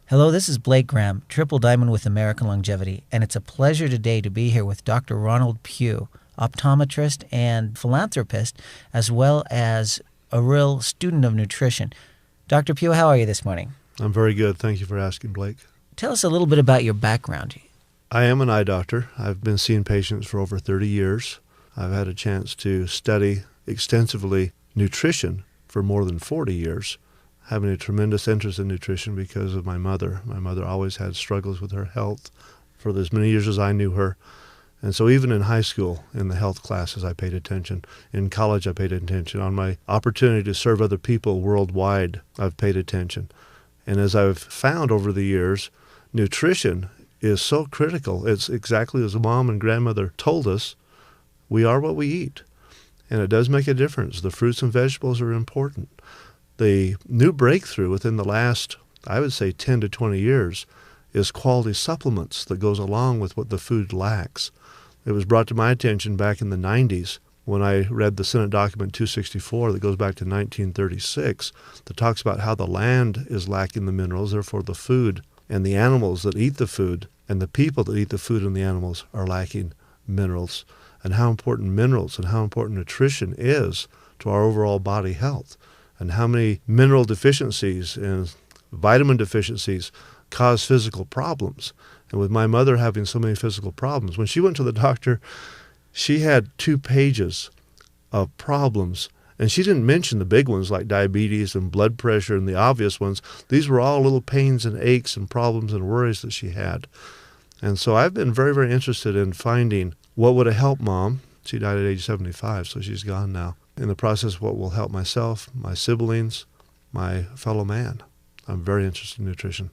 Hello, this is Blake Graham, Triple Diamond with American Longevity, and it's a pleasure today to be here with Dr. Ronald Pugh, optometrist and philanthropist, as well as a real student of nutrition. Dr. Pugh, how are you this morning? I'm very good. Thank you for asking, Blake. Tell us a little bit about your background. I am an eye doctor. I've been seeing patients for over 30 years. I've had a chance to study extensively nutrition for more than 40 years, having a tremendous interest in nutrition because of my mother. My mother always had struggles with her health for as many years as I knew her. And so even in high school, in the health classes, I paid attention. In college, I paid attention. On my opportunity to serve other people worldwide, I've paid attention. And as I've found over the years, nutrition is so critical. It's exactly as Mom and Grandmother told us, we are what we eat. And it does make a difference. The fruits and vegetables are important. The new breakthrough within the last, I would say, 10 to 20 years is quality supplements that goes along with what the food lacks. It was brought to my attention back in the 90s when I read the Senate document 264 that goes back to 1936 that talks about how the land is lacking the minerals, therefore the food and the animals that eat the food and the people that eat the food and the animals are lacking minerals, and how important minerals and how important nutrition is to our overall body health, and how many mineral deficiencies and vitamin deficiencies cause physical problems. And with my mother having so many physical problems, when she went to the doctor, she had 2 pages of problems. And she didn't mention the big ones like diabetes and blood pressure and the obvious ones. These were all little pains and aches and problems and worries that she had. And so I've been very, very interested in finding what would have helped Mom. She died at age 75, so she's gone now. In the process, what will help myself, my siblings, my fellow man. I'm very interested in nutrition.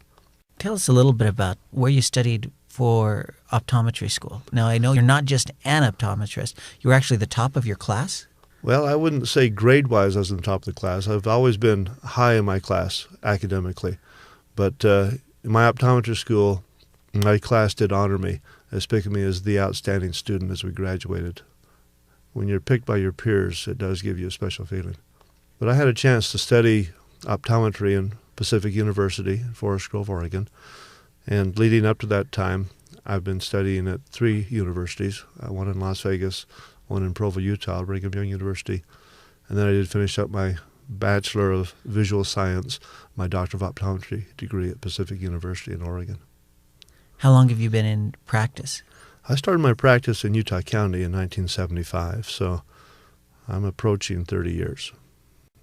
Tell us a little bit about where you studied for optometry school. Now, I know you're not just an optometrist. You were actually the top of your class? Well, I wouldn't say grade-wise I was in the top of the class. I've always been high in my class academically. But in my optometry school, my class did honor me as picking me as the outstanding student as we graduated. When you're picked by your peers, it does give you a special feeling. But I had a chance to study optometry in Pacific University in Forest Grove, Oregon. And leading up to that time, I've been studying at 3 universities, one in Las Vegas, one in Provo, Utah, Brigham Young University. And then I did finish up my Bachelor of Visual Science, my Doctor of Optometry degree at Pacific University in Oregon. How long have you been in practice? I started my practice in Utah County in 1975, so I'm approaching 30 years.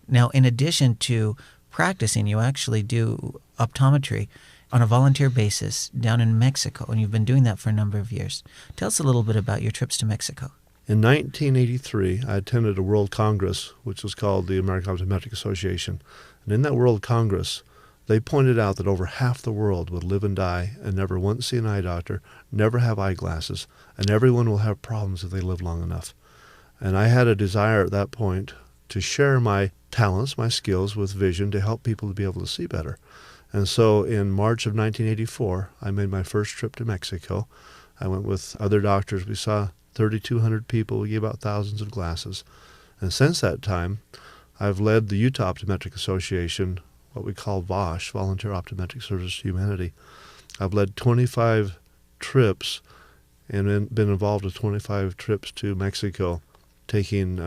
Now, in addition to practicing, you actually do optometry on a volunteer basis down in Mexico, and you've been doing that for a number of years. Tell us a little bit about your trips to Mexico. In 1983, I attended a World Congress, which was called the American Optometric Association. And in that World Congress, they pointed out that over half the world would live and die and never once see an eye doctor, never have eyeglasses, and everyone will have problems if they live long enough. And I had a desire at that point to share my talents, my skills with vision to help people to be able to see better. And so in March of 1984, I made my first trip to Mexico. I went with other doctors. We saw 3,200 people. We gave out thousands of glasses. And since that time, I've led the Utah Optometric Association, what we call VOSH, Volunteer Optometric Service to Humanity. I've led 25 trips and been involved with 25 trips to Mexico, taking,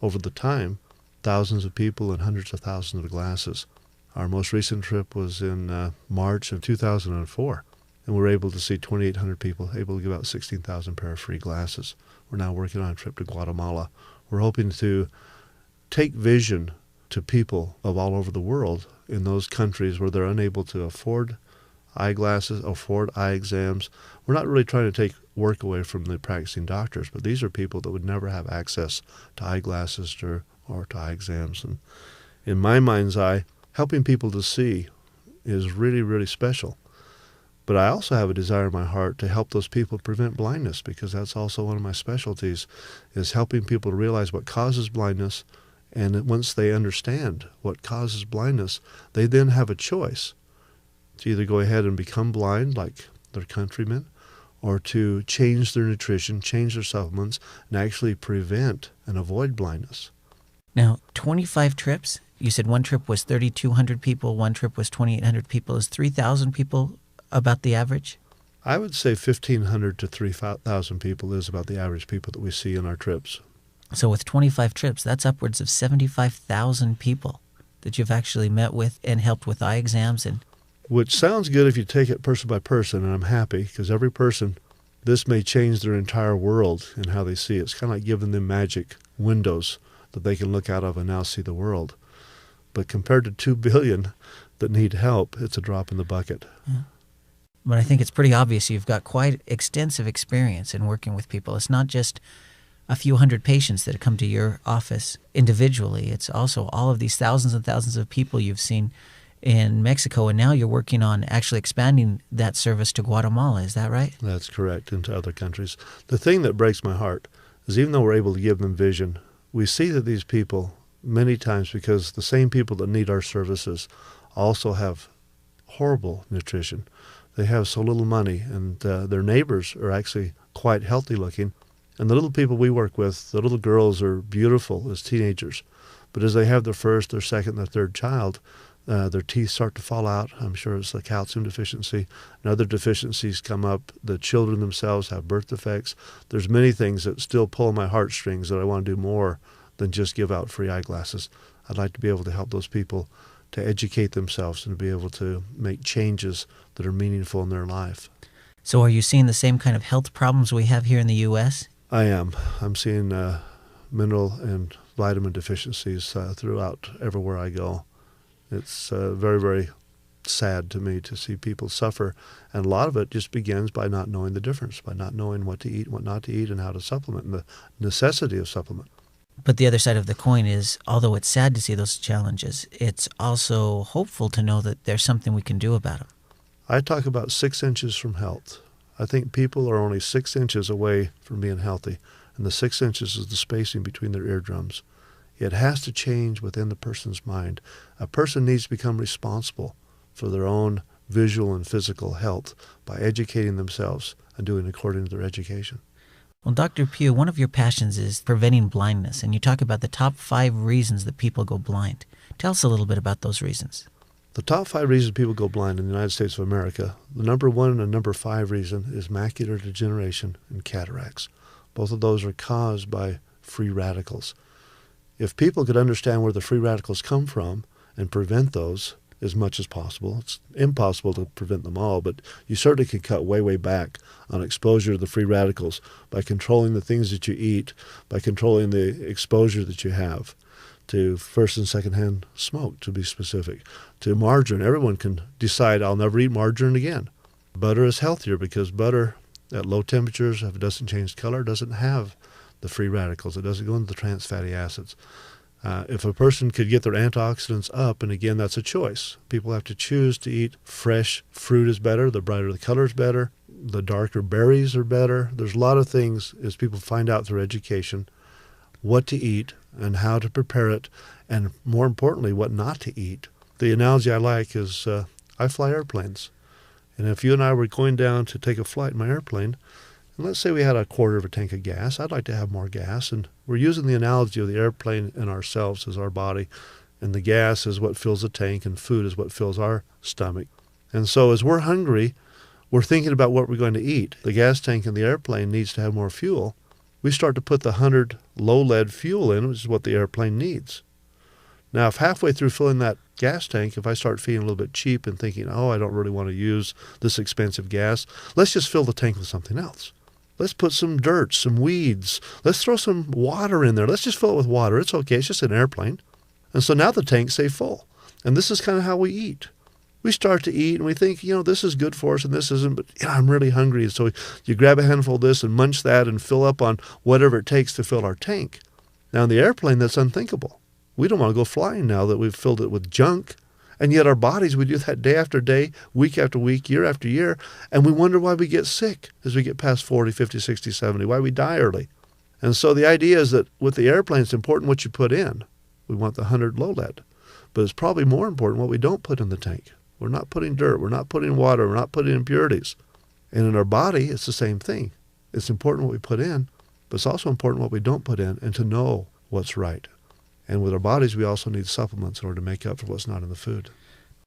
over the time, thousands of people and hundreds of thousands of glasses. Our most recent trip was in March of 2004, and we were able to see 2,800 people, able to give out 16,000 pair of free glasses. We're now working on a trip to Guatemala. We're hoping to take vision to people of all over the world in those countries where they're unable to afford eyeglasses, afford eye exams. We're not really trying to take work away from the practicing doctors, but these are people that would never have access to eyeglasses or to eye exams. And in my mind's eye, helping people to see is really, really special. But I also have a desire in my heart to help those people prevent blindness, because that's also one of my specialties, is helping people to realize what causes blindness. And that once they understand what causes blindness, they then have a choice to either go ahead and become blind like their countrymen, or to change their nutrition, change their supplements, and actually prevent and avoid blindness. Now, 25 trips? You said one trip was 3,200 people, one trip was 2,800 people. Is 3,000 people about the average? I would say 1,500 to 3,000 people is about the average people that we see in our trips. So with 25 trips, that's upwards of 75,000 people that you've actually met with and helped with eye exams. And which sounds good if you take it person by person, and I'm happy because every person, this may change their entire world and how they see it. It's kind of like giving them magic windows that they can look out of and now see the world. But compared to 2 billion that need help, it's a drop in the bucket. Yeah. But I think it's pretty obvious you've got quite extensive experience in working with people. It's not just a few hundred patients that come to your office individually. It's also all of these thousands and thousands of people you've seen in Mexico, and now you're working on actually expanding that service to Guatemala. Is that right? That's correct, into other countries. The thing that breaks my heart is even though we're able to give them vision, we see that these people, many times because the same people that need our services also have horrible nutrition. They have so little money, and their neighbors are actually quite healthy looking. And the little people we work with, the little girls are beautiful as teenagers. But as they have their first, their second, their third child, their teeth start to fall out. I'm sure it's a calcium deficiency. And other deficiencies come up. The children themselves have birth defects. There's many things that still pull my heartstrings that I want to do more than just give out free eyeglasses. I'd like to be able to help those people to educate themselves and to be able to make changes that are meaningful in their life. So are you seeing the same kind of health problems we have here in the U.S.? I am. I'm seeing mineral and vitamin deficiencies throughout everywhere I go. It's very, very sad to me to see people suffer. And a lot of it just begins by not knowing the difference, by not knowing what to eat, what not to eat, and how to supplement, and the necessity of supplement. But the other side of the coin is, although it's sad to see those challenges, it's also hopeful to know that there's something we can do about them. I talk about 6 inches from health. I think people are only 6 inches away from being healthy, and the 6 inches is the spacing between their eardrums. It has to change within the person's mind. A person needs to become responsible for their own visual and physical health by educating themselves and doing according to their education. Well, Dr. Pugh, one of your passions is preventing blindness, and you talk about the top 5 reasons that people go blind. Tell us a little bit about those reasons. The top 5 reasons people go blind in the United States of America, the number 1 and number 5 reason is macular degeneration and cataracts. Both of those are caused by free radicals. If people could understand where the free radicals come from and prevent those as much as possible, it's impossible to prevent them all, but you certainly can cut way, way back on exposure to the free radicals by controlling the things that you eat, by controlling the exposure that you have to first and second-hand smoke, to be specific, to margarine. Everyone can decide, I'll never eat margarine again. Butter is healthier because butter at low temperatures, if it doesn't change color, doesn't have the free radicals. It doesn't go into the trans fatty acids. If a person could get their antioxidants up, and again, that's a choice. People have to choose to eat fresh fruit is better, the brighter the color is better, the darker berries are better. There's a lot of things as people find out through education what to eat and how to prepare it, and more importantly, what not to eat. The analogy I like is I fly airplanes. And if you and I were going down to take a flight in my airplane, and let's say we had a quarter of a tank of gas, I'd like to have more gas. And we're using the analogy of the airplane and ourselves as our body. And the gas is what fills the tank, and food is what fills our stomach. And so as we're hungry, we're thinking about what we're going to eat. The gas tank in the airplane needs to have more fuel. We start to put the 100 low-lead fuel in, which is what the airplane needs. Now, if halfway through filling that gas tank, if I start feeling a little bit cheap and thinking, oh, I don't really want to use this expensive gas, let's just fill the tank with something else. Let's put some dirt, some weeds. Let's throw some water in there. Let's just fill it with water. It's okay. It's just an airplane. And so now the tank's say full. And this is kind of how we eat. We start to eat and we think, this is good for us and this isn't, but I'm really hungry. And so you grab a handful of this and munch that and fill up on whatever it takes to fill our tank. Now in the airplane, that's unthinkable. We don't want to go flying now that we've filled it with junk. And yet our bodies, we do that day after day, week after week, year after year, and we wonder why we get sick as we get past 40, 50, 60, 70, why we die early. And so the idea is that with the airplane, it's important what you put in. We want the 100 low lead. But it's probably more important what we don't put in the tank. We're not putting dirt, we're not putting water, we're not putting impurities. And in our body, it's the same thing. It's important what we put in, but it's also important what we don't put in and to know what's right. And with our bodies, we also need supplements in order to make up for what's not in the food.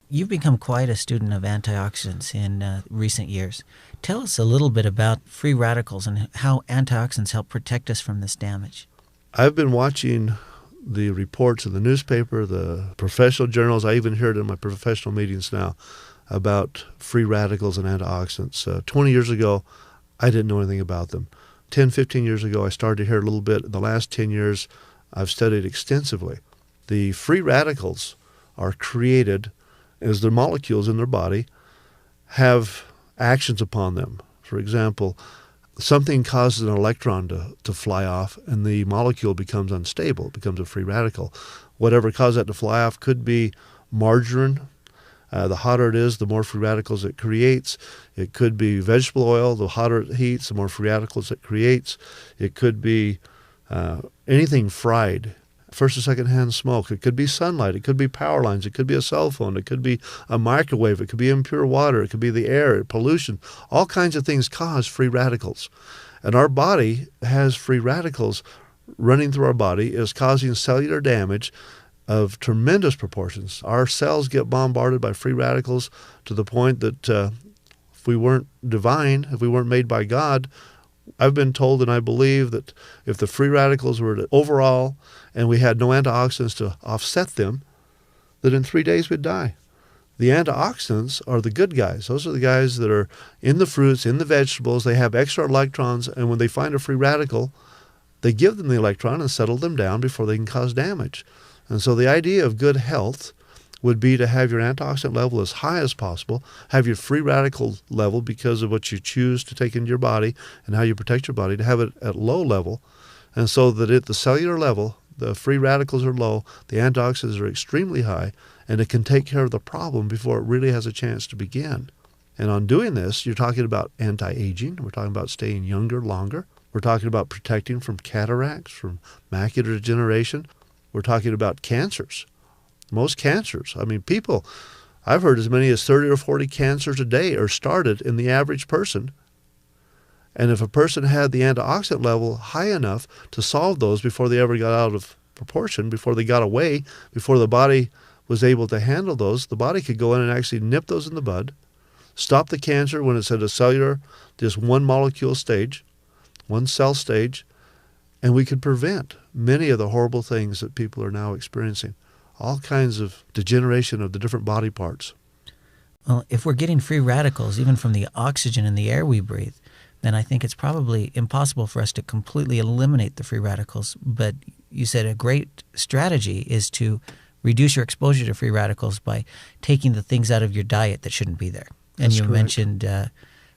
You've become quite a student of antioxidants in recent years. Tell us a little bit about free radicals and how antioxidants help protect us from this damage. I've been watching the reports in the newspaper, the professional journals. I even hear it in my professional meetings now about free radicals and antioxidants. 20 years ago, I didn't know anything about them. 10, 15 years ago, I started to hear a little bit. In the last 10 years, I've studied extensively. The free radicals are created as their molecules in their body have actions upon them. For example, something causes an electron to fly off, and the molecule becomes unstable. It becomes a free radical. Whatever caused that to fly off could be margarine. The hotter it is, the more free radicals it creates. It could be vegetable oil. The hotter it heats, the more free radicals it creates. It could be anything fried, first or second-hand smoke. It could be sunlight. It could be power lines. It could be a cell phone. It could be a microwave. It could be impure water. It could be the air, pollution. All kinds of things cause free radicals. And our body has free radicals running through our body, is causing cellular damage of tremendous proportions. Our cells get bombarded by free radicals to the point that if we weren't divine, if we weren't made by God, I've been told, and I believe, that if the free radicals were to overall and we had no antioxidants to offset them, that in 3 days we'd die. The antioxidants are the good guys. Those are the guys that are in the fruits, in the vegetables. They have extra electrons, and when they find a free radical, they give them the electron and settle them down before they can cause damage. And so the idea of good health would be to have your antioxidant level as high as possible, have your free radical level because of what you choose to take into your body and how you protect your body, to have it at low level, and so that at the cellular level, the free radicals are low, the antioxidants are extremely high, and it can take care of the problem before it really has a chance to begin. And on doing this, you're talking about anti-aging. We're talking about staying younger longer. We're talking about protecting from cataracts, from macular degeneration. We're talking about cancers. Most cancers. I mean, people, I've heard as many as 30 or 40 cancers a day are started in the average person. And if a person had the antioxidant level high enough to solve those before they ever got out of proportion, before they got away, before the body was able to handle those, the body could go in and actually nip those in the bud, stop the cancer when it's at a cellular, just one molecule stage, one cell stage, and we could prevent many of the horrible things that people are now experiencing. All kinds of degeneration of the different body parts. Well, if we're getting free radicals, even from the oxygen in the air we breathe, then I think it's probably impossible for us to completely eliminate the free radicals. But you said a great strategy is to reduce your exposure to free radicals by taking the things out of your diet that shouldn't be there. And That's you correct. mentioned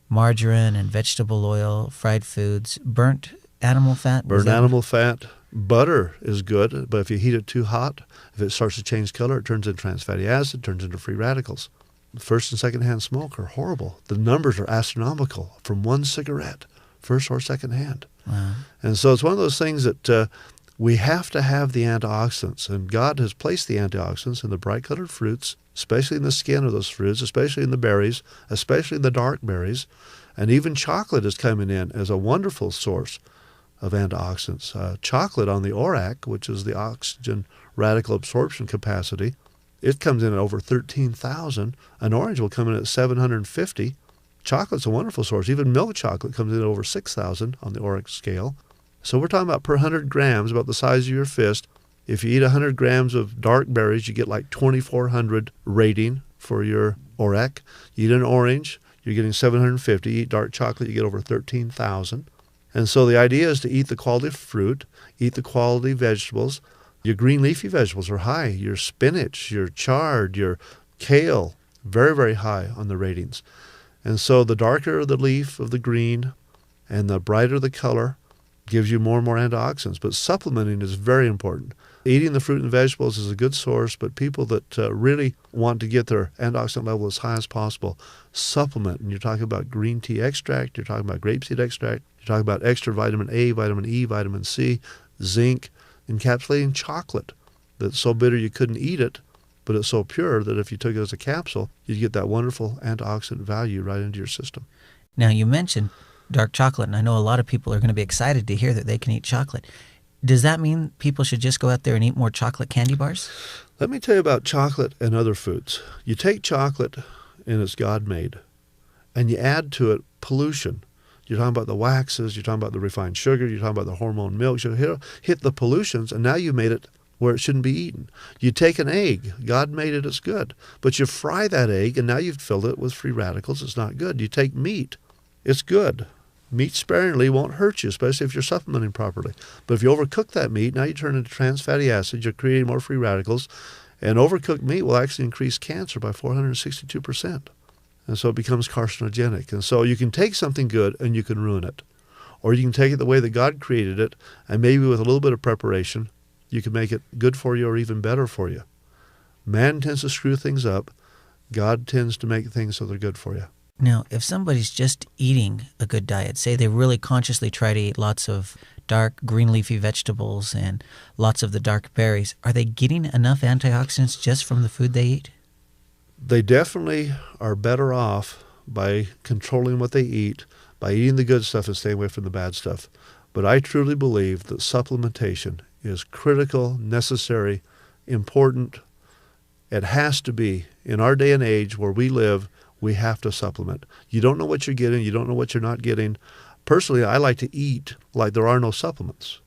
margarine and vegetable oil, fried foods, burnt animal fat. Burnt animal fat. Butter is good, but if you heat it too hot, if it starts to change color, it turns into trans fatty acid, turns into free radicals. First and second-hand smoke are horrible. The numbers are astronomical from one cigarette, first or second-hand. Wow. And so it's one of those things that we have to have the antioxidants, and God has placed the antioxidants in the bright-colored fruits, especially in the skin of those fruits, especially in the berries, especially in the dark berries, and even chocolate is coming in as a wonderful source of antioxidants. Chocolate on the ORAC, which is the oxygen radical absorption capacity, it comes in at over 13,000. An orange will come in at 750. Chocolate's a wonderful source. Even milk chocolate comes in at over 6,000 on the ORAC scale. So we're talking about per 100 grams, about the size of your fist. If you eat 100 grams of dark berries, you get like 2,400 rating for your ORAC. You eat an orange, you're getting 750. You eat dark chocolate, you get over 13,000. And so the idea is to eat the quality fruit, eat the quality vegetables. Your green leafy vegetables are high. Your spinach, your chard, your kale, very, very high on the ratings. And so the darker the leaf of the green and the brighter the color gives you more and more antioxidants. But supplementing is very important. Eating the fruit and vegetables is a good source, but people that really want to get their antioxidant level as high as possible, supplement. And you're talking about green tea extract, you're talking about grapeseed extract, you're talking about extra vitamin A, vitamin E, vitamin C, zinc, encapsulating chocolate that's so bitter you couldn't eat it, but it's so pure that if you took it as a capsule, you'd get that wonderful antioxidant value right into your system. Now, you mentioned dark chocolate, and I know a lot of people are going to be excited to hear that they can eat chocolate. Does that mean people should just go out there and eat more chocolate candy bars? Let me tell you about chocolate and other foods. You take chocolate, and it's God-made, and you add to it pollution. You're talking about the waxes, you're talking about the refined sugar, you're talking about the hormone milks. You hit the pollutions, and now you've made it where it shouldn't be eaten. You take an egg. God made it, it's good. But you fry that egg, and now you've filled it with free radicals. It's not good. You take meat. It's good. Meat sparingly won't hurt you, especially if you're supplementing properly. But if you overcook that meat, now you turn into trans fatty acids. You're creating more free radicals. And overcooked meat will actually increase cancer by 462%. And so it becomes carcinogenic. And so you can take something good and you can ruin it. Or you can take it the way that God created it, and maybe with a little bit of preparation, you can make it good for you or even better for you. Man tends to screw things up. God tends to make things so they're good for you. Now, if somebody's just eating a good diet, say they really consciously try to eat lots of dark green leafy vegetables and lots of the dark berries, are they getting enough antioxidants just from the food they eat? They definitely are better off by controlling what they eat, by eating the good stuff and staying away from the bad stuff. But I truly believe that supplementation is critical, necessary, important. It has to be. In our day and age where we live, we have to supplement. You don't know what you're getting. You don't know what you're not getting. Personally, I like to eat like there are no supplements.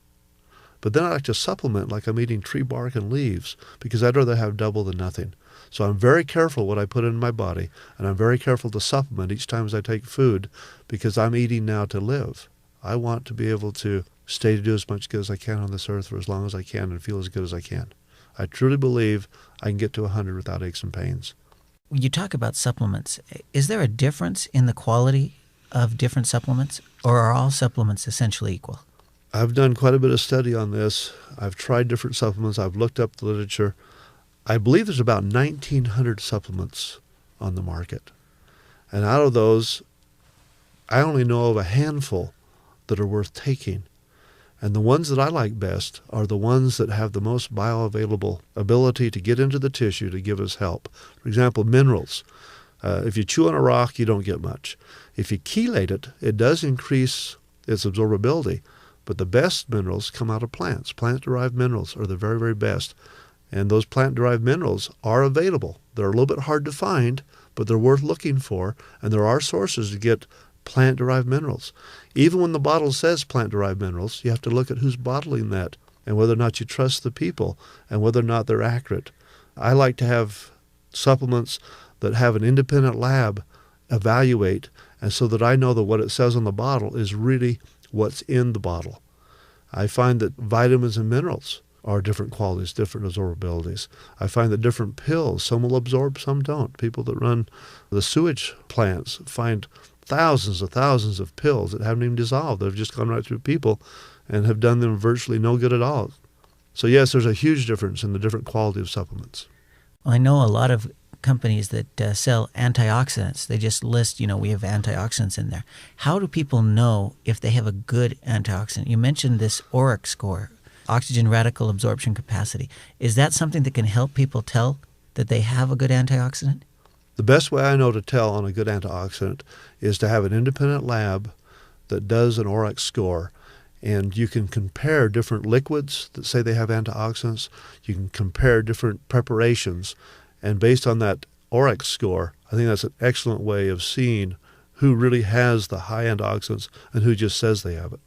But then I like to supplement like I'm eating tree bark and leaves, because I'd rather have double than nothing. So I'm very careful what I put in my body, and I'm very careful to supplement each time as I take food, because I'm eating now to live. I want to be able to stay to do as much good as I can on this earth for as long as I can and feel as good as I can. I truly believe I can get to 100 without aches and pains. When you talk about supplements, is there a difference in the quality of different supplements, or are all supplements essentially equal? I've done quite a bit of study on this. I've tried different supplements. I've looked up the literature. I believe there's about 1,900 supplements on the market. And out of those, I only know of a handful that are worth taking. And the ones that I like best are the ones that have the most bioavailable ability to get into the tissue to give us help. For example, minerals. If you chew on a rock, you don't get much. If you chelate it, it does increase its absorbability. But the best minerals come out of plants. Plant-derived minerals are the very, very best. And those plant-derived minerals are available. They're a little bit hard to find, but they're worth looking for. And there are sources to get plant-derived minerals. Even when the bottle says plant-derived minerals, you have to look at who's bottling that and whether or not you trust the people and whether or not they're accurate. I like to have supplements that have an independent lab evaluate, and so that I know that what it says on the bottle is really what's in the bottle. I find that vitamins and minerals are different qualities, different absorbabilities. I find that different pills, some will absorb, some don't. People that run the sewage plants find thousands of pills that haven't even dissolved. They've just gone right through people and have done them virtually no good at all. So yes, there's a huge difference in the different quality of supplements. Well, I know a lot of companies that sell antioxidants. They just list, we have antioxidants in there. How do people know if they have a good antioxidant? You mentioned this ORAC score, oxygen radical absorption capacity. Is that something that can help people tell that they have a good antioxidant? The best way I know to tell on a good antioxidant is to have an independent lab that does an ORAC score. And you can compare different liquids that say they have antioxidants. You can compare different preparations. And based on that ORAC score, I think that's an excellent way of seeing who really has the high antioxidants and who just says they have it.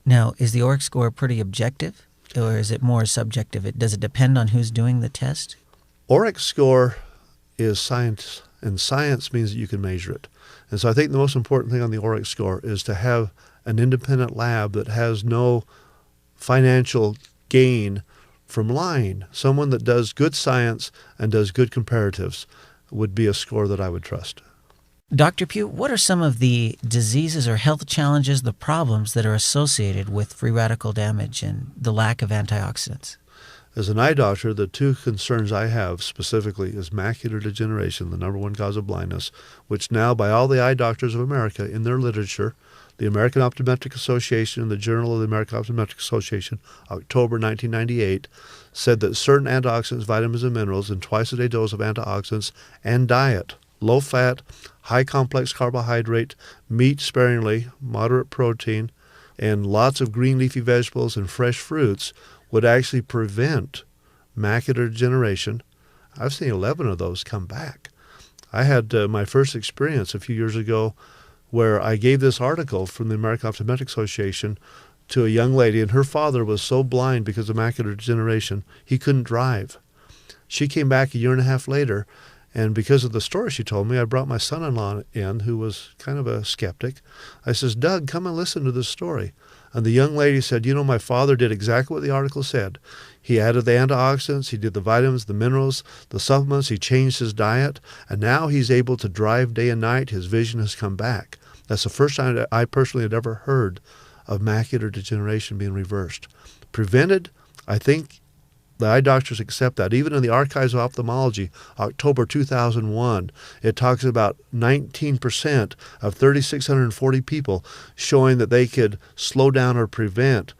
Now, is the ORAC score pretty objective, or is it more subjective? Does it depend on who's doing the test? ORAC score is science, and science means that you can measure it. And so I think the most important thing on the ORAC score is to have an independent lab that has no financial gain from lying. Someone that does good science and does good comparatives would be a score that I would trust. Dr. Pugh, what are some of the diseases or health challenges, the problems that are associated with free radical damage and the lack of antioxidants? As an eye doctor, the two concerns I have specifically is macular degeneration, the number one cause of blindness, which now by all the eye doctors of America in their literature, the American Optometric Association and the Journal of the American Optometric Association, October 1998, said that certain antioxidants, vitamins, and minerals in twice-a-day dose of antioxidants and diet, low-fat, high complex carbohydrate, meat sparingly, moderate protein, and lots of green leafy vegetables and fresh fruits would actually prevent macular degeneration. I've seen 11 of those come back. I had my first experience a few years ago where I gave this article from the American Optometric Association to a young lady, and her father was so blind because of macular degeneration, he couldn't drive. She came back a year and a half later, and because of the story she told me, I brought my son-in-law in, who was kind of a skeptic. I says, Doug, come and listen to this story. And the young lady said, my father did exactly what the article said. He added the antioxidants, he did the vitamins, the minerals, the supplements, he changed his diet, and now he's able to drive day and night. His vision has come back. That's the first time that I personally had ever heard of macular degeneration being reversed. Prevented, I think the eye doctors accept that. Even in the Archives of Ophthalmology, October 2001, it talks about 19% of 3,640 people showing that they could slow down or prevent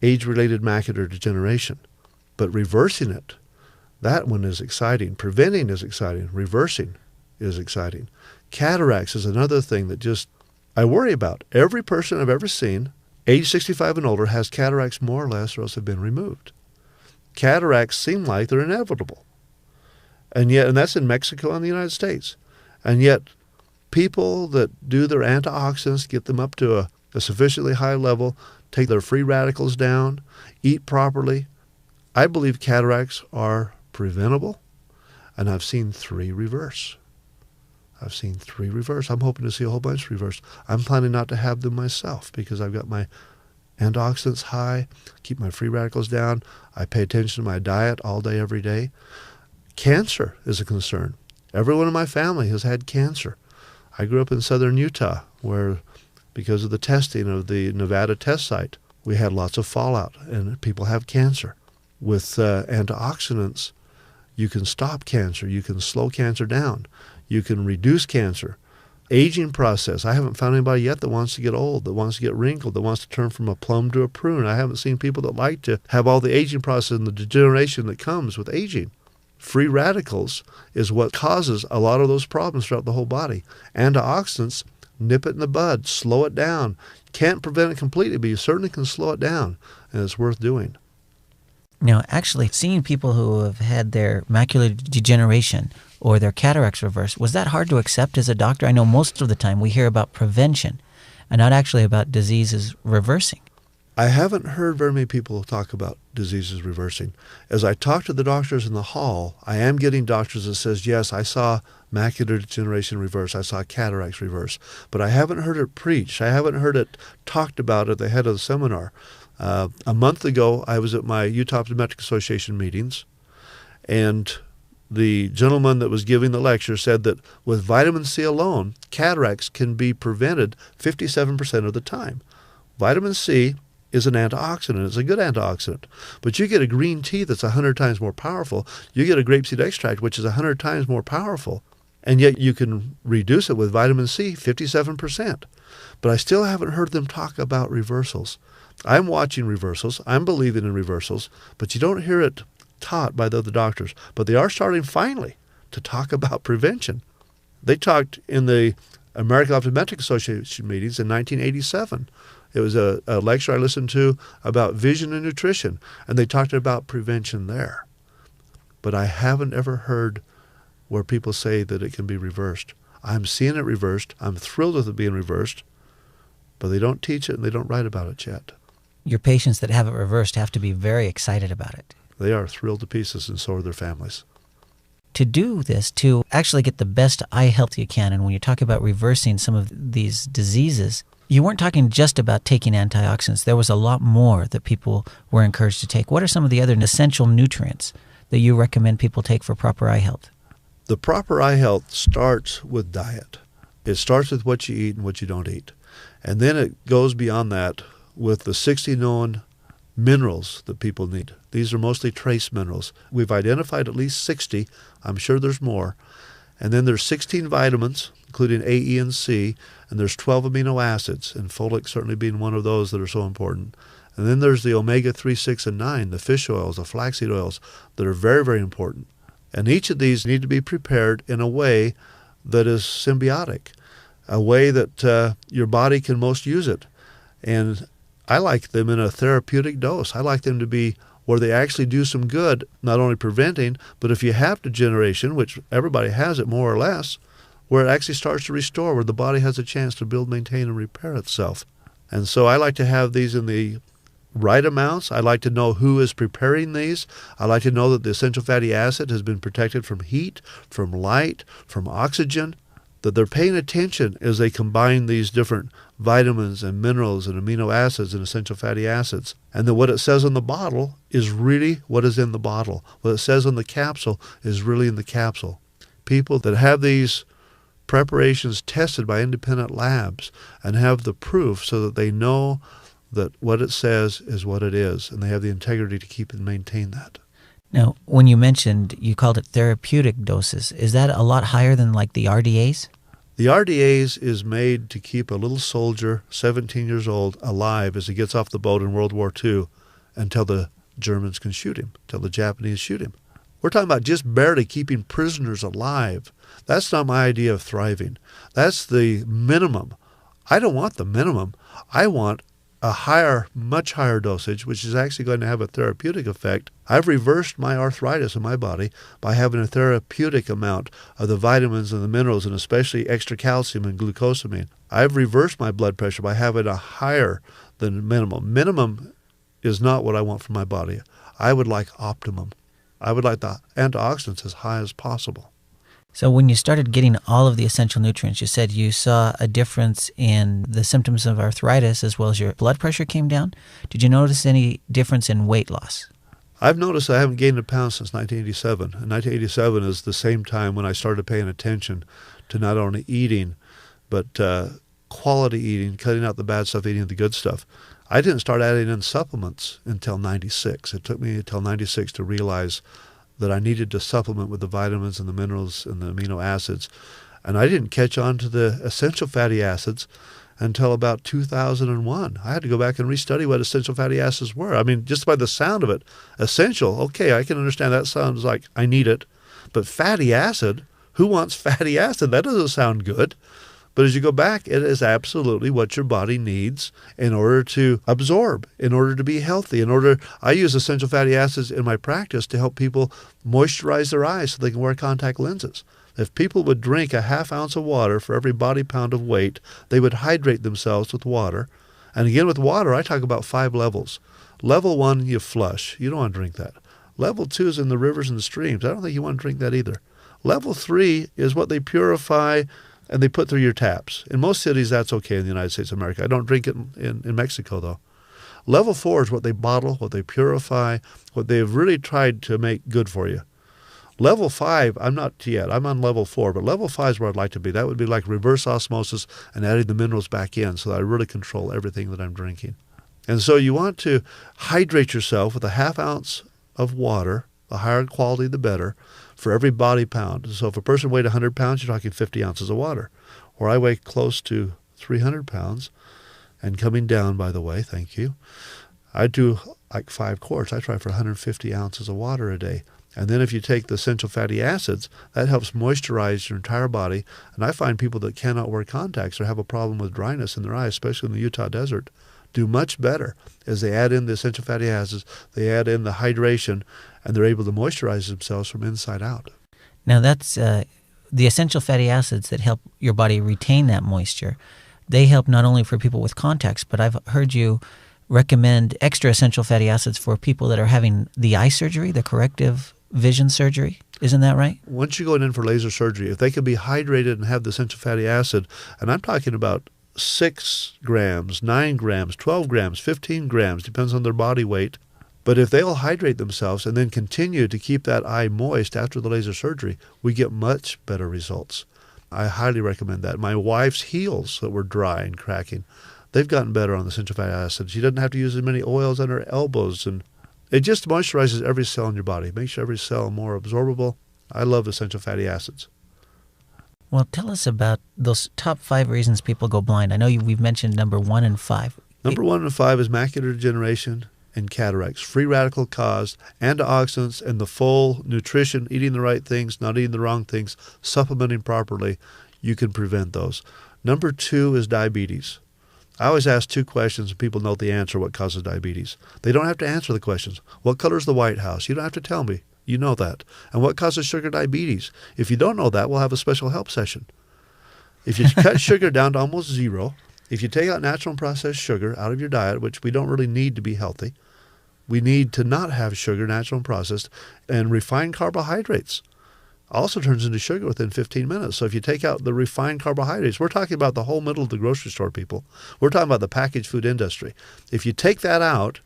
age-related macular degeneration. But reversing it, that one is exciting. Preventing is exciting. Reversing is exciting. Cataracts is another thing that I worry about. Every person I've ever seen, age 65 and older, has cataracts more or less, or else have been removed. Cataracts seem like they're inevitable. And that's in Mexico and the United States. And yet, people that do their antioxidants, get them up to a sufficiently high level, take their free radicals down, eat properly, I believe cataracts are preventable, and I've seen 3 reverse. I'm hoping to see a whole bunch reverse. I'm planning not to have them myself because I've got my antioxidants high, keep my free radicals down. I pay attention to my diet all day, every day. Cancer is a concern. Everyone in my family has had cancer. I grew up in southern Utah where, because of the testing of the Nevada test site, we had lots of fallout and people have cancer. With antioxidants, you can stop cancer. You can slow cancer down. You can reduce cancer. Aging process. I haven't found anybody yet that wants to get old, that wants to get wrinkled, that wants to turn from a plum to a prune. I haven't seen people that like to have all the aging process and the degeneration that comes with aging. Free radicals is what causes a lot of those problems throughout the whole body. Antioxidants nip it in the bud, slow it down. Can't prevent it completely, but you certainly can slow it down, and it's worth doing. Actually, seeing people who have had their macular degeneration or their cataracts reversed, was that hard to accept as a doctor? I know most of the time we hear about prevention and not actually about diseases reversing. I haven't heard very many people talk about diseases reversing. As I talk to the doctors in the hall, I am getting doctors that says, yes, I saw macular degeneration reverse, I saw cataracts reverse, but I haven't heard it preached. I haven't heard it talked about at the head of the seminar. A month ago, I was at my Utah Optometric Association meetings, and the gentleman that was giving the lecture said that with vitamin C alone, cataracts can be prevented 57% of the time. Vitamin C is an antioxidant. It's a good antioxidant. But you get a green tea that's 100 times more powerful. You get a grapeseed extract, which is 100 times more powerful. And yet you can reduce it with vitamin C 57%. But I still haven't heard them talk about reversals. I'm watching reversals. I'm believing in reversals. But you don't hear it taught by the other doctors. But they are starting finally to talk about prevention. They talked in the American Optometric Association meetings in 1987. It was a lecture I listened to about vision and nutrition, and they talked about prevention there. But I haven't ever heard where people say that it can be reversed. I'm seeing it reversed. I'm thrilled with it being reversed, but they don't teach it and they don't write about it yet. Your patients that have it reversed have to be very excited about it. They are thrilled to pieces, and so are their families. To do this, to actually get the best eye health you can, and when you talk about reversing some of these diseases, you weren't talking just about taking antioxidants. There was a lot more that people were encouraged to take. What are some of the other essential nutrients that you recommend people take for proper eye health? The proper eye health starts with diet. It starts with what you eat and what you don't eat. And then it goes beyond that with the 60 known minerals that people need. These are mostly trace minerals. We've identified at least 60. I'm sure there's more. And then there's 16 vitamins, including A, E, and C, and there's 12 amino acids, and folic certainly being one of those that are so important. And then there's the omega-3, 6, and 9, the fish oils, the flaxseed oils, that are very, very important. And each of these need to be prepared in a way that is symbiotic, a way that your body can most use it. And I like them in a therapeutic dose. I like them to be where they actually do some good, not only preventing, but if you have degeneration, which everybody has it more or less, where it actually starts to restore, where the body has a chance to build, maintain, and repair itself. And so I like to have these in the right amounts. I like to know who is preparing these. I like to know that the essential fatty acid has been protected from heat, from light, from oxygen, that they're paying attention as they combine these different vitamins and minerals and amino acids and essential fatty acids. And that what it says on the bottle is really what is in the bottle. What it says on the capsule is really in the capsule. People that have these preparations tested by independent labs and have the proof so that they know that what it says is what it is, and they have the integrity to keep and maintain that. Now, when you mentioned, you called it therapeutic doses, is that a lot higher than like the RDAs? The RDAs is made to keep a little soldier, 17 years old, alive as he gets off the boat in World War II until the Germans can shoot him, until the Japanese shoot him. We're talking about just barely keeping prisoners alive. That's not my idea of thriving. That's the minimum. I don't want the minimum. I want a higher, much higher dosage, which is actually going to have a therapeutic effect. I've reversed my arthritis in my body by having a therapeutic amount of the vitamins and the minerals, and especially extra calcium and glucosamine. I've reversed my blood pressure by having a higher than minimum. Minimum is not what I want for my body. I would like optimum. I would like the antioxidants as high as possible. So when you started getting all of the essential nutrients, you said you saw a difference in the symptoms of arthritis as well as your blood pressure came down. Did you notice any difference in weight loss? I've noticed I haven't gained a pound since 1987. And 1987 is the same time when I started paying attention to not only eating, but quality eating, cutting out the bad stuff, eating the good stuff. I didn't start adding in supplements until 96. It took me until 96 to realize that I needed to supplement with the vitamins and the minerals and the amino acids. And I didn't catch on to the essential fatty acids until about 2001. I had to go back and restudy what essential fatty acids were. I mean, just by the sound of it, essential, okay, I can understand that sounds like I need it. But fatty acid, who wants fatty acid? That doesn't sound good. But as you go back, it is absolutely what your body needs in order to absorb, in order to be healthy, I use essential fatty acids in my practice to help people moisturize their eyes so they can wear contact lenses. If people would drink a half ounce of water for every body pound of weight, they would hydrate themselves with water. And again, with water, I talk about 5 levels. Level 1, you flush. You don't want to drink that. Level 2 is in the rivers and the streams. I don't think you want to drink that either. Level 3 is what they purify and they put through your taps. In most cities, that's okay in the United States of America. I don't drink it in Mexico, though. Level 4 is what they bottle, what they purify, what they've really tried to make good for you. Level 5, I'm not yet. I'm on level 4, but level 5 is where I'd like to be. That would be like reverse osmosis and adding the minerals back in so that I really control everything that I'm drinking. And so you want to hydrate yourself with a half ounce of water, the higher quality the better, for every body pound. So if a person weighed 100 pounds, you're talking 50 ounces of water. Or I weigh close to 300 pounds, and coming down, by the way, thank you. I do like 5 quarts. I try for 150 ounces of water a day. And then if you take the essential fatty acids, that helps moisturize your entire body. And I find people that cannot wear contacts or have a problem with dryness in their eyes, especially in the Utah desert, do much better as they add in the essential fatty acids, they add in the hydration, and they're able to moisturize themselves from inside out. Now that's the essential fatty acids that help your body retain that moisture. They help not only for people with contacts, but I've heard you recommend extra essential fatty acids for people that are having the eye surgery, the corrective vision surgery. Isn't that right? Once you go in for laser surgery, if they can be hydrated and have the essential fatty acid, and I'm talking about 6 grams, 9 grams, 12 grams, 15 grams, depends on their body weight. But if they'll hydrate themselves and then continue to keep that eye moist after the laser surgery, we get much better results. I highly recommend that. My wife's heels that were dry and cracking, they've gotten better on the essential fatty acid. She doesn't have to use as many oils on her elbows, and it just moisturizes every cell in your body, makes every cell more absorbable. I love essential fatty acids. Well, tell us about those top 5 reasons people go blind. I know we've mentioned number 1 and 5. Number 1 and 5 is macular degeneration and cataracts, free radical caused, antioxidants, and the full nutrition, eating the right things, not eating the wrong things, supplementing properly. You can prevent those. Number 2 is diabetes. I always ask two questions and people know the answer, what causes diabetes. They don't have to answer the questions. What color is the White House? You don't have to tell me. You know that. And what causes sugar diabetes? If you don't know that, we'll have a special help session. If you cut sugar down to almost zero, if you take out natural and processed sugar out of your diet, which we don't really need to be healthy, we need to not have sugar, natural and processed, and refined carbohydrates also turns into sugar within 15 minutes. So if you take out the refined carbohydrates, we're talking about the whole middle of the grocery store, people. We're talking about the packaged food industry. If you take that out,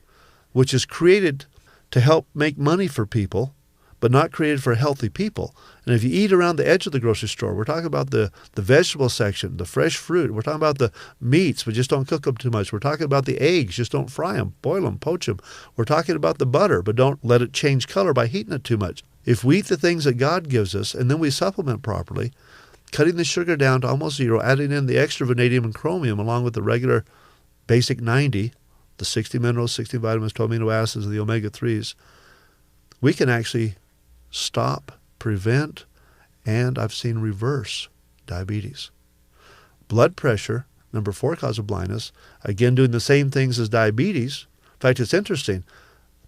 which is created to help make money for people, but not created for healthy people. And if you eat around the edge of the grocery store, we're talking about the vegetable section, the fresh fruit. We're talking about the meats, but just don't cook them too much. We're talking about the eggs, just don't fry them, boil them, poach them. We're talking about the butter, but don't let it change color by heating it too much. If we eat the things that God gives us and then we supplement properly, cutting the sugar down to almost zero, adding in the extra vanadium and chromium along with the regular basic 90, the 60 minerals, 60 vitamins, 12 amino acids, and the omega-3s, we can actually stop, prevent, and I've seen reverse diabetes. Blood pressure, number 4 cause of blindness, again doing the same things as diabetes. In fact, it's interesting.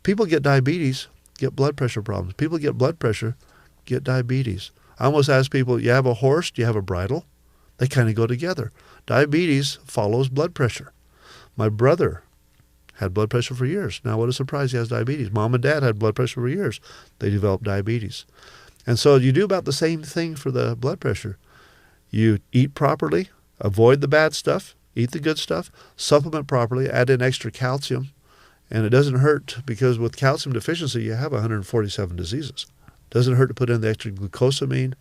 People get diabetes, get blood pressure problems. People get blood pressure, get diabetes. I almost ask people, you have a horse, do you have a bridle? They kind of go together. Diabetes follows blood pressure. My brother had blood pressure for years. Now, what a surprise, he has diabetes. Mom and dad had blood pressure for years. They developed diabetes. And so you do about the same thing for the blood pressure. You eat properly, avoid the bad stuff, eat the good stuff, supplement properly, add in extra calcium. And it doesn't hurt because with calcium deficiency, you have 147 diseases. It doesn't hurt to put in the extra glucosamine,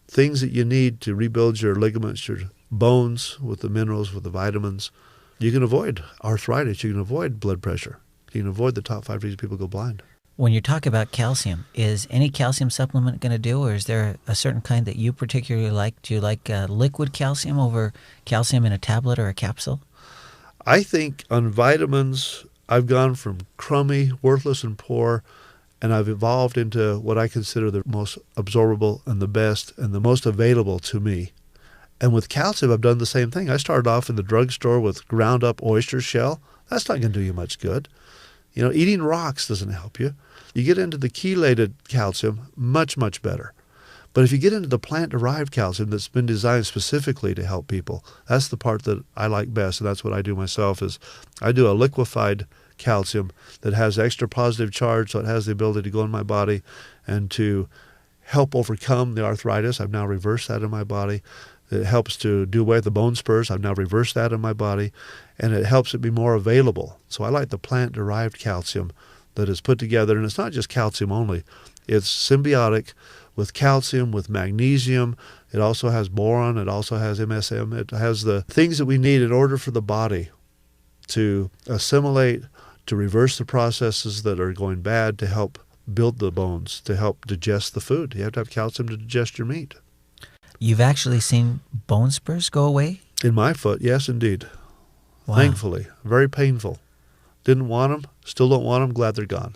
things that you need to rebuild your ligaments, your bones with the minerals, with the vitamins. You can avoid arthritis. You can avoid blood pressure. You can avoid the top 5 reasons people go blind. When you talk about calcium, is any calcium supplement going to do, or is there a certain kind that you particularly like? Do you like liquid calcium over calcium in a tablet or a capsule? I think on vitamins, I've gone from crummy, worthless, and poor, and I've evolved into what I consider the most absorbable and the best and the most available to me. And with calcium, I've done the same thing. I started off in the drugstore with ground up oyster shell. That's not going to do you much good. You know, eating rocks doesn't help you. You get into the chelated calcium, much, much better. But if you get into the plant-derived calcium that's been designed specifically to help people, that's the part that I like best, and that's what I do myself, is I do a liquefied calcium that has extra positive charge, so it has the ability to go in my body and to help overcome the arthritis. I've now reversed that in my body. It helps to do away with the bone spurs. I've now reversed that in my body, and it helps it be more available. So I like the plant-derived calcium that is put together, and it's not just calcium only. It's symbiotic with calcium, with magnesium. It also has boron. It also has MSM. It has the things that we need in order for the body to assimilate, to reverse the processes that are going bad, to help build the bones, to help digest the food. You have to have calcium to digest your meat. You've actually seen bone spurs go away? In my foot, yes, indeed. Wow. Thankfully. Very painful. Didn't want them, still don't want them, glad they're gone.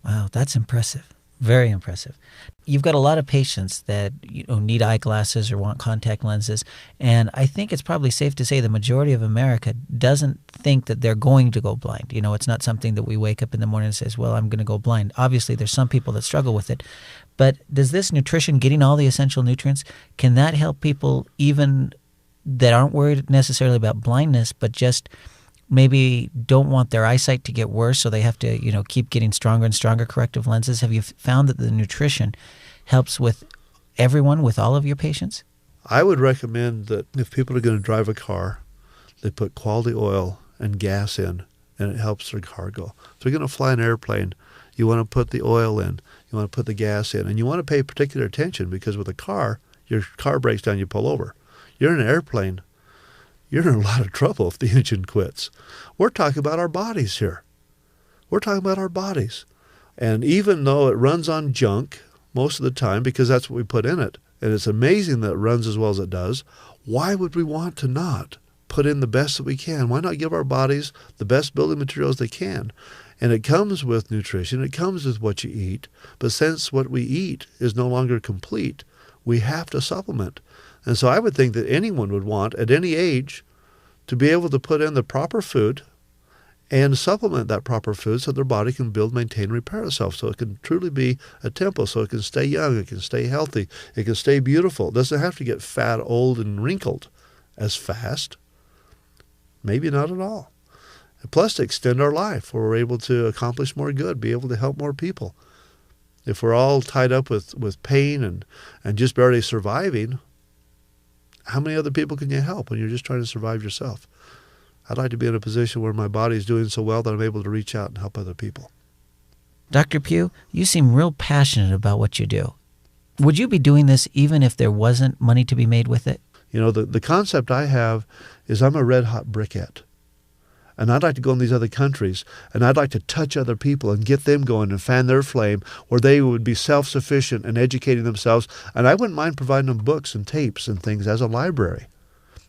Wow, that's impressive. Very impressive. You've got a lot of patients that need eyeglasses or want contact lenses, and I think it's probably safe to say the majority of America doesn't think that they're going to go blind. You know, it's not something that we wake up in the morning and says, well, I'm going to go blind. Obviously, there's some people that struggle with it, but does this nutrition, getting all the essential nutrients, can that help people even that aren't worried necessarily about blindness, but just maybe don't want their eyesight to get worse, so they have to, keep getting stronger and stronger corrective lenses? Have you found that the nutrition helps with everyone, with all of your patients? I would recommend that if people are going to drive a car, they put quality oil and gas in, and it helps their car go. If they're going to fly an airplane, you want to put the oil in, you want to put the gas in, and you want to pay particular attention, because with a car, your car breaks down, you pull over. You're in an airplane, you're in a lot of trouble if the engine quits. We're talking about our bodies here. We're talking about our bodies. And even though it runs on junk most of the time, because that's what we put in it, and it's amazing that it runs as well as it does, why would we want to not put in the best that we can? Why not give our bodies the best building materials they can? And it comes with nutrition. It comes with what you eat. But since what we eat is no longer complete, we have to supplement. And so I would think that anyone would want, at any age, to be able to put in the proper food and supplement that proper food so their body can build, maintain, and repair itself, so it can truly be a temple, so it can stay young, it can stay healthy, it can stay beautiful. It doesn't have to get fat, old, and wrinkled as fast. Maybe not at all. And plus, to extend our life, where we're able to accomplish more good, be able to help more people. If we're all tied up with pain and just barely surviving, how many other people can you help when you're just trying to survive yourself? I'd like to be in a position where my body's doing so well that I'm able to reach out and help other people. Dr. Pugh, you seem real passionate about what you do. Would you be doing this even if there wasn't money to be made with it? You know, the concept I have is I'm a red-hot briquette. And I'd like to go in these other countries, and I'd like to touch other people and get them going and fan their flame where they would be self-sufficient and educating themselves. And I wouldn't mind providing them books and tapes and things as a library.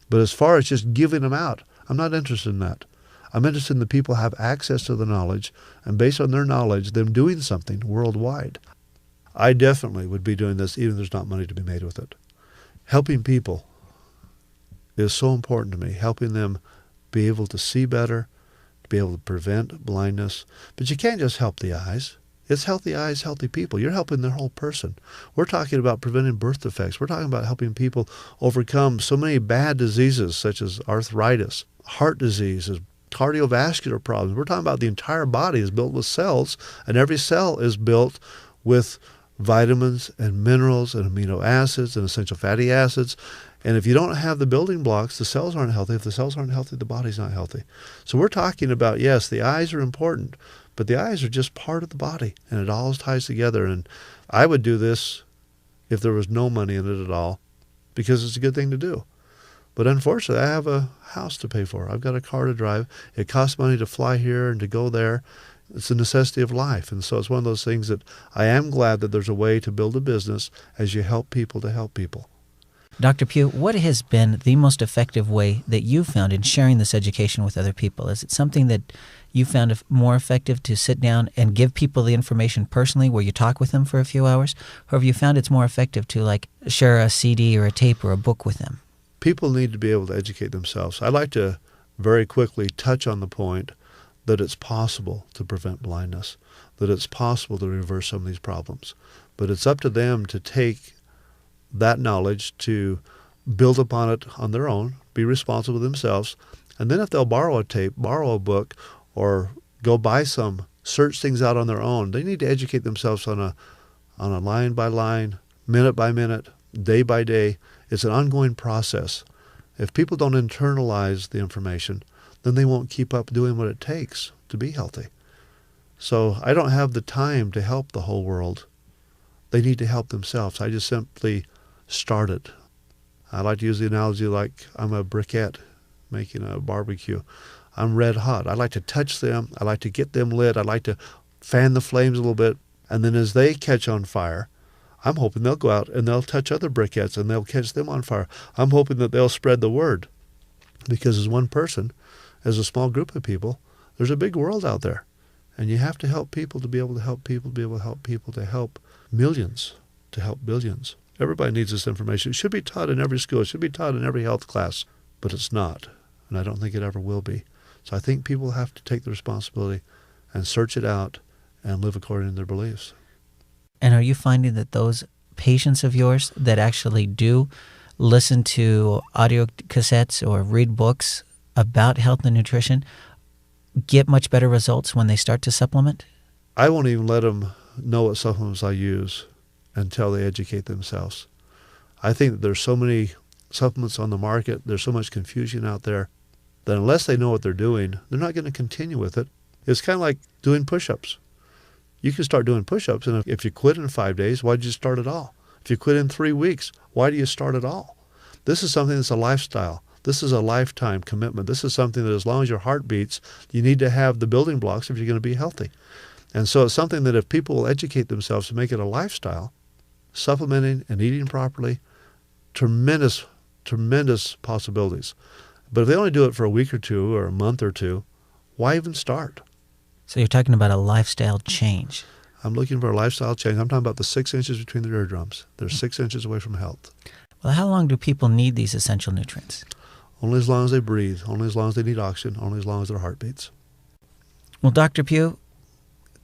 But as far as just giving them out, I'm not interested in that. I'm interested in the people who have access to the knowledge, and based on their knowledge, them doing something worldwide. I definitely would be doing this even if there's not money to be made with it. Helping people is so important to me, helping them be able to see better, to be able to prevent blindness. But you can't just help the eyes. It's healthy eyes, healthy people. You're helping their whole person. We're talking about preventing birth defects. We're talking about helping people overcome so many bad diseases such as arthritis, heart diseases, cardiovascular problems. We're talking about the entire body is built with cells, and every cell is built with vitamins and minerals and amino acids and essential fatty acids. And if you don't have the building blocks, the cells aren't healthy. If the cells aren't healthy, the body's not healthy. So we're talking about, yes, the eyes are important, but the eyes are just part of the body, and it all ties together. And I would do this if there was no money in it at all, because it's a good thing to do. But unfortunately, I have a house to pay for. I've got a car to drive. It costs money to fly here and to go there. It's a necessity of life. And so it's one of those things that I am glad that there's a way to build a business as you help people to help people. Dr. Pugh, what has been the most effective way that you found in sharing this education with other people? Is it something that you found more effective to sit down and give people the information personally where you talk with them for a few hours? Or have you found it's more effective to like share a CD or a tape or a book with them? People need to be able to educate themselves. I'd like to very quickly touch on the point that it's possible to prevent blindness, that it's possible to reverse some of these problems. But it's up to them to take that knowledge, to build upon it on their own, be responsible themselves, and then if they'll borrow a tape, borrow a book, or go buy some, search things out on their own, they need to educate themselves on a line by line, minute by minute, day by day. It's an ongoing process. If people don't internalize the information, then they won't keep up doing what it takes to be healthy. So I don't have the time to help the whole world. They need to help themselves. I just simply start it. I like to use the analogy like I'm a briquette making a barbecue. I'm red hot. I like to touch them. I like to get them lit. I like to fan the flames a little bit. And then as they catch on fire, I'm hoping they'll go out and they'll touch other briquettes and they'll catch them on fire. I'm hoping that they'll spread the word. Because as one person, as a small group of people, there's a big world out there. And you have to help people to be able to help people, to be able to help people, to help millions, to help billions. Everybody needs this information. It should be taught in every school. It should be taught in every health class. But it's not. And I don't think it ever will be. So I think people have to take the responsibility and search it out and live according to their beliefs. And are you finding that those patients of yours that actually do listen to audio cassettes or read books about health and nutrition get much better results when they start to supplement? I won't even let them know what supplements I use until they educate themselves. I think that there's so many supplements on the market, there's so much confusion out there, that unless they know what they're doing, they're not going to continue with it. It's kind of like doing push-ups. You can start doing push-ups, and if you quit in 5 days, why did you start at all? If you quit in 3 weeks, why do you start at all? This is something that's a lifestyle. This is a lifetime commitment. This is something that as long as your heart beats, you need to have the building blocks if you're going to be healthy. And so it's something that if people will educate themselves to make it a lifestyle, supplementing and eating properly, tremendous, tremendous possibilities. But if they only do it for a week or two or a month or two, why even start? So you're talking about a lifestyle change. I'm looking for a lifestyle change. I'm talking about the 6 inches between the eardrums. They're 6 inches away from health. Well, how long do people need these essential nutrients? Only as long as they breathe, only as long as they need oxygen, only as long as their heart beats. Well, Dr. Pugh,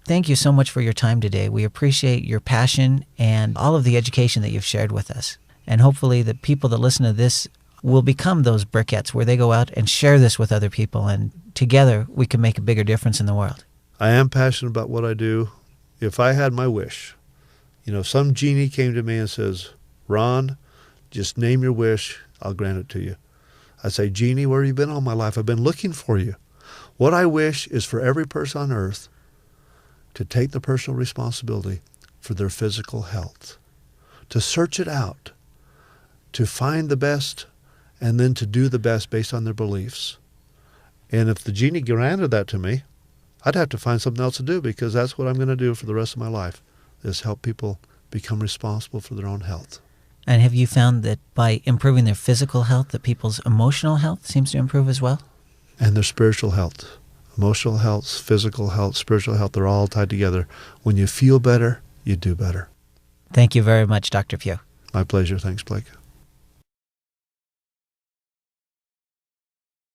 thank you so much for your time today. We appreciate your passion and all of the education that you've shared with us. And hopefully the people that listen to this will become those briquettes where they go out and share this with other people, and together we can make a bigger difference in the world. I am passionate about what I do. If I had my wish, some genie came to me and says, Ron, just name your wish, I'll grant it to you. I say, Genie, where have you been all my life? I've been looking for you. What I wish is for every person on earth to take the personal responsibility for their physical health, to search it out, to find the best, and then to do the best based on their beliefs. And if the genie granted that to me, I'd have to find something else to do, because that's what I'm going to do for the rest of my life, is help people become responsible for their own health. And have you found that by improving their physical health, that people's emotional health seems to improve as well? And their spiritual health. Emotional health, physical health, spiritual health, they're all tied together. When you feel better, you do better. Thank you very much, Dr. Pugh. My pleasure. Thanks, Blake.